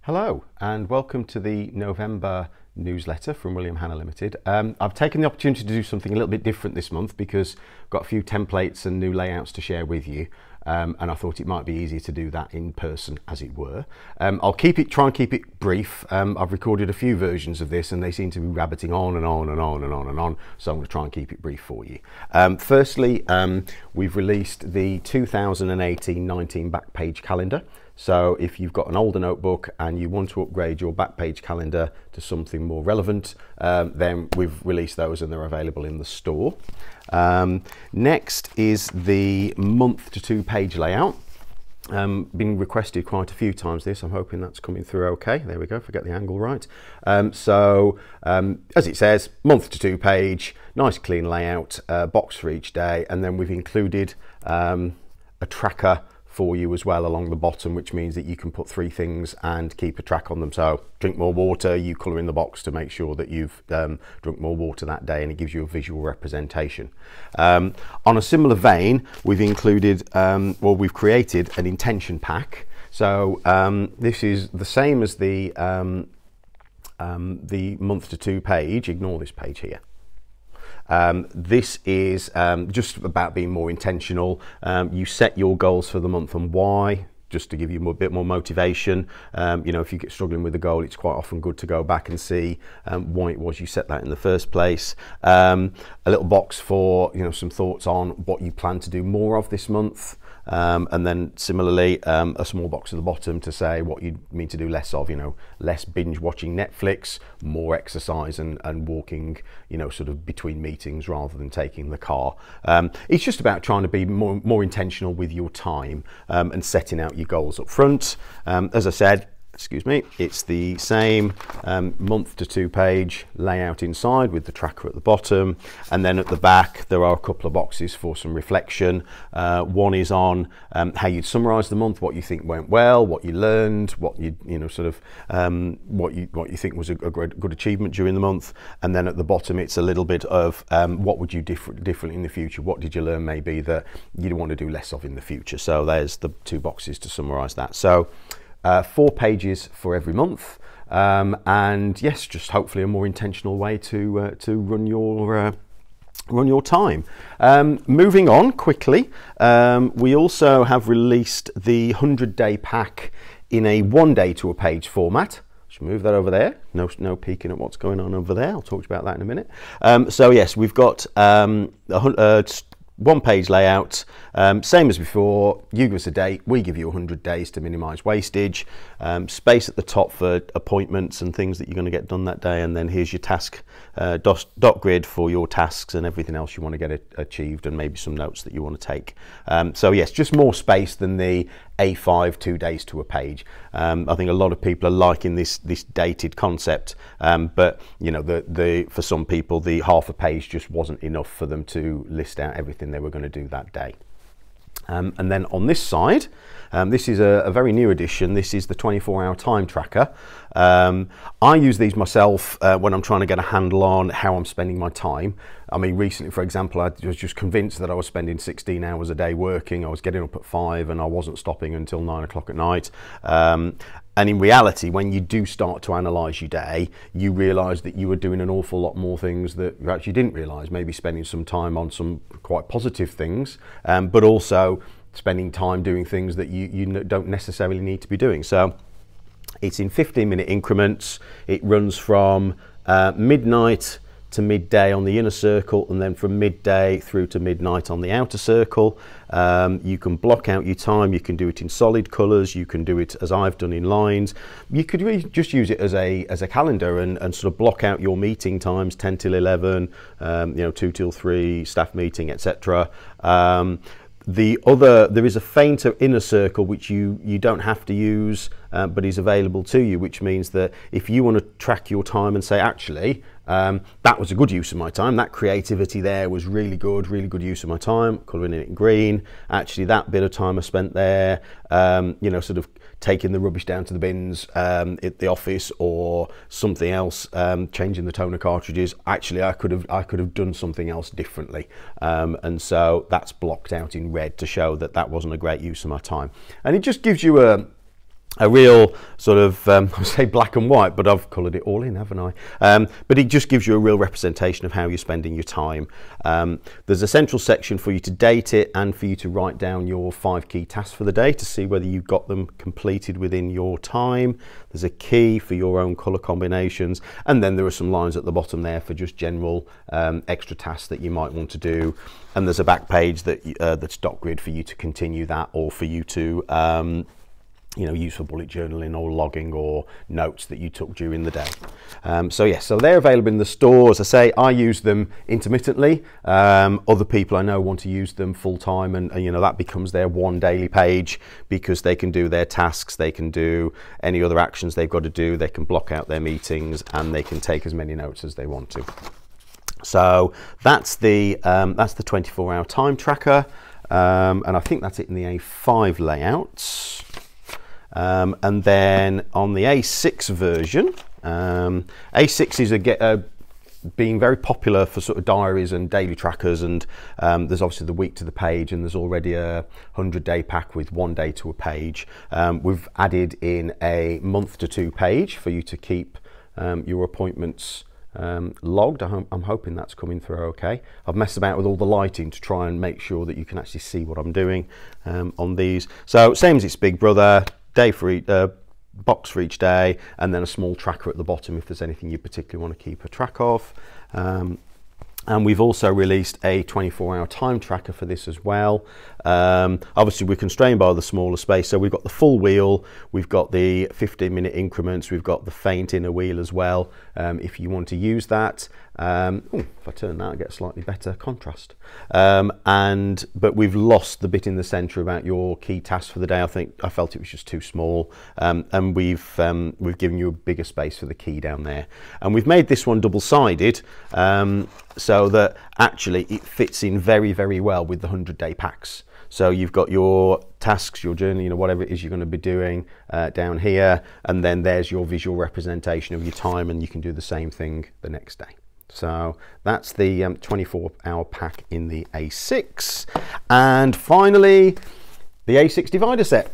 Hello and welcome to the November newsletter from William Hanna Limited. I've taken the opportunity to do something a little bit different this month because I've got a few templates and new layouts to share with you, and I thought it might be easier to do that in person, as it were. I'll try and keep it brief. I've recorded a few versions of this and they seem to be rabbiting on and on and on and on and on, so I'm going to try and keep it brief for you. Firstly, we've released the 2018-19 back page calendar. So if you've got an older notebook and you want to upgrade your back page calendar to something more relevant, then we've released those and they're available in the store. Next is the month to 2 page layout. Been requested quite a few times this. I'm hoping that's coming through okay. There we go, if I get the angle right. As it says, month to 2 page, nice clean layout, box for each day, and then we've included a tracker for you as well along the bottom, which means that you can put 3 things and keep a track on them. So drink more water, you colour in the box to make sure that you've drunk more water that day, and it gives you a visual representation. On a similar vein, we've included, we've created an intention pack. So this is the same as the month to 2 page. Ignore this page here. This is just about being more intentional. You set your goals for the month and why, just to give you a bit more motivation. You know, if you get struggling with the goal, it's quite often good to go back and see why it was you set that in the first place. A little box for, you know, some thoughts on what you plan to do more of this month. And then similarly, a small box at the bottom to say what you mean to do less of, you know, less binge watching Netflix, more exercise and walking, you know, sort of between meetings rather than taking the car. It's just about trying to be more intentional with your time and setting out your goals up front. As I said, excuse me, it's the same month to 2 page layout inside with the tracker at the bottom, and then at the back there are a couple of boxes for some reflection. One is on how you'd summarize the month, what you think went well, what you learned, what you what you think was a good achievement during the month, and then at the bottom it's a little bit of what would you differently in the future, what did you learn maybe that you'd want to do less of in the future. So there's the 2 boxes to summarize that. So 4 pages for every month, and yes, just hopefully a more intentional way to run your time. Moving on quickly, we also have released the 100-day pack in a 1 day to a page format. Just move that over there. No peeking at what's going on over there. I'll talk to you about that in a minute. So yes, we've got 1 page layout, same as before. You give us a date, we give you 100 days to minimize wastage, space at the top for appointments and things that you're going to get done that day, and then here's your task dot grid for your tasks and everything else you want to get achieved, and maybe some notes that you want to take. So yes, just more space than the A5 2 days to a page. I think a lot of people are liking this dated concept, but you know, for some people the half a page just wasn't enough for them to list out everything they were going to do that day. And then on this side, this is a very new addition. This is the 24-hour time tracker. I use these myself when I'm trying to get a handle on how I'm spending my time. I mean, recently, for example, I was just convinced that I was spending 16 hours a day working. I was getting up at 5 and I wasn't stopping until 9 o'clock at night. And in reality, when you do start to analyse your day, you realise that you were doing an awful lot more things that you actually didn't realise. Maybe spending some time on some quite positive things, but also spending time doing things that you don't necessarily need to be doing. So it's in 15-minute increments. It runs from midnight to midday on the inner circle, and then from midday through to midnight on the outer circle. You can block out your time. You can do it in solid colours. You can do it as I've done in lines. You could really just use it as a calendar and sort of block out your meeting times, 10 till 11, you know, 2 till 3, staff meeting, etc. There is a fainter inner circle which you don't have to use, but is available to you, which means that if you want to track your time and say, actually, that was a good use of my time, that creativity there was really good use of my time, colouring it in green, actually that bit of time I spent there, you know, sort of taking the rubbish down to the bins at the office or something else, changing the toner cartridges, actually I could have done something else differently, and so that's blocked out in red to show that that wasn't a great use of my time. And it just gives you a a real sort of, I would say black and white, but I've coloured it all in, haven't I? But it just gives you a real representation of how you're spending your time. There's a central section for you to date it and for you to write down your 5 key tasks for the day to see whether you got them completed within your time. There's a key for your own colour combinations, and then there are some lines at the bottom there for just general extra tasks that you might want to do. And there's a back page that that's dot grid for you to continue that, or for you to you know, use for bullet journaling or logging or notes that you took during the day. So yeah, so they're available in the store. As I say, I use them intermittently. Other people I know want to use them full time, and you know, that becomes their one daily page, because they can do their tasks, they can do any other actions they've got to do, they can block out their meetings, and they can take as many notes as they want to. So that's the 24-hour time tracker, and I think that's it in the A5 layouts. And then on the A6 version, A6 is being very popular for sort of diaries and daily trackers, and there's obviously the week to the page, and there's already a 100-day pack with 1 day to a page. We've added in a month to 2 page for you to keep your appointments logged. I'm hoping that's coming through okay. I've messed about with all the lighting to try and make sure that you can actually see what I'm doing on these. So same as it's Big Brother, day for each, box for each day, and then a small tracker at the bottom if there's anything you particularly want to keep a track of. And we've also released a 24-hour time tracker for this as well. Obviously we're constrained by the smaller space, so we've got the full wheel, we've got the 15-minute increments, we've got the faint inner wheel as well, if you want to use that. If I turn that, I get a slightly better contrast. But we've lost the bit in the centre about your key tasks for the day. I felt it was just too small, and we've given you a bigger space for the key down there. And we've made this one double-sided, so that actually it fits in very, very well with the 100-day packs. So you've got your tasks, your journey, you know, whatever it is you're going to be doing down here, and then there's your visual representation of your time, and you can do the same thing the next day. So that's the 24-hour pack in the A6. And finally, the A6 divider set.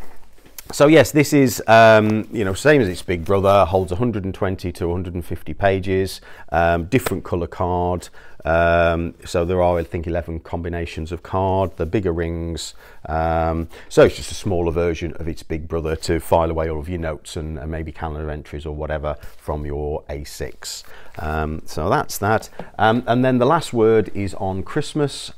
So yes, this is, you know, same as its Big Brother, holds 120 to 150 pages, different colour card. So there are, I think, 11 combinations of card, the bigger rings. So it's just a smaller version of its Big Brother to file away all of your notes and maybe calendar entries or whatever from your A6. So that's that. And then the last word is on Christmas.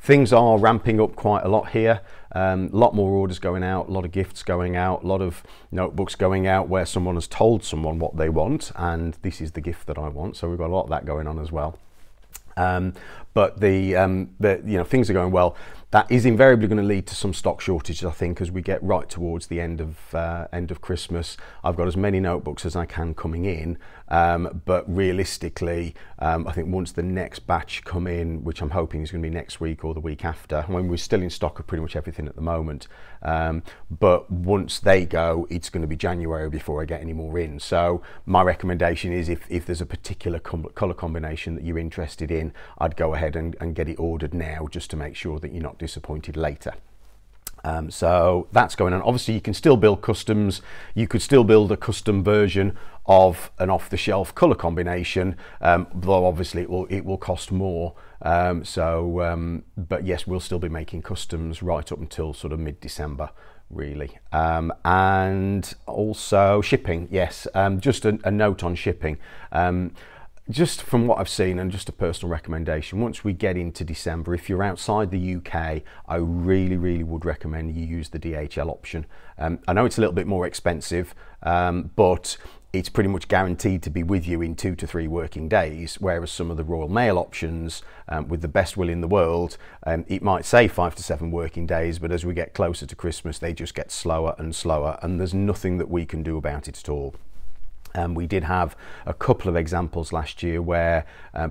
Things are ramping up quite a lot here. A lot more orders going out, a lot of gifts going out, a lot of notebooks going out where someone has told someone what they want, and this is the gift that I want. So we've got a lot of that going on as well. But you know, things are going well. That is invariably going to lead to some stock shortages, I think, as we get right towards the end of Christmas. I've got as many notebooks as I can coming in, but realistically, I think once the next batch come in, which I'm hoping is going to be next week or the week after, when we're still in stock of pretty much everything at the moment, but once they go, it's going to be January before I get any more in. So my recommendation is if there's a particular colour combination that you're interested in, I'd go ahead and get it ordered now, just to make sure that you're not disappointed later. So that's going on. Obviously you can still build customs. You could still build a custom version of an off-the-shelf colour combination, though obviously it will cost more. But yes, we'll still be making customs right up until sort of mid-December, really. And also shipping, yes, just a note on shipping. Just from what I've seen, and just a personal recommendation, once we get into December, if you're outside the UK, I really would recommend you use the DHL option. I know it's a little bit more expensive, but it's pretty much guaranteed to be with you in 2 to 3 working days, whereas some of the Royal Mail options, with the best will in the world, it might say 5 to 7 working days, but as we get closer to Christmas, they just get slower and slower, and there's nothing that we can do about it at all. We did have a couple of examples last year where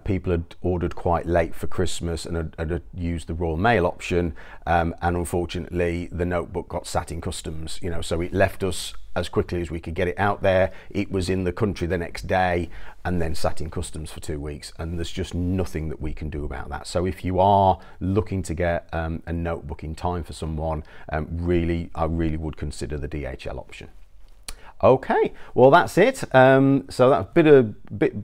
people had ordered quite late for Christmas and had used the Royal Mail option, and unfortunately the notebook got sat in customs, you know, so it left us as quickly as we could get it out there. It was in the country the next day and then sat in customs for 2 weeks, and there's just nothing that we can do about that. So if you are looking to get a notebook in time for someone, I really would consider the DHL option. Okay, well that's it. So that's a bit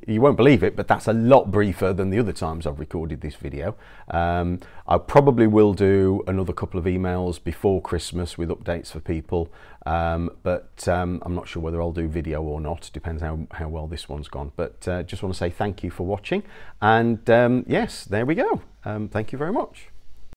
you won't believe it, but that's a lot briefer than the other times I've recorded this video. I probably will do another couple of emails before Christmas with updates for people, but I'm not sure whether I'll do video or not. Depends how well this one's gone. But just want to say thank you for watching, and yes, there we go. Thank you very much.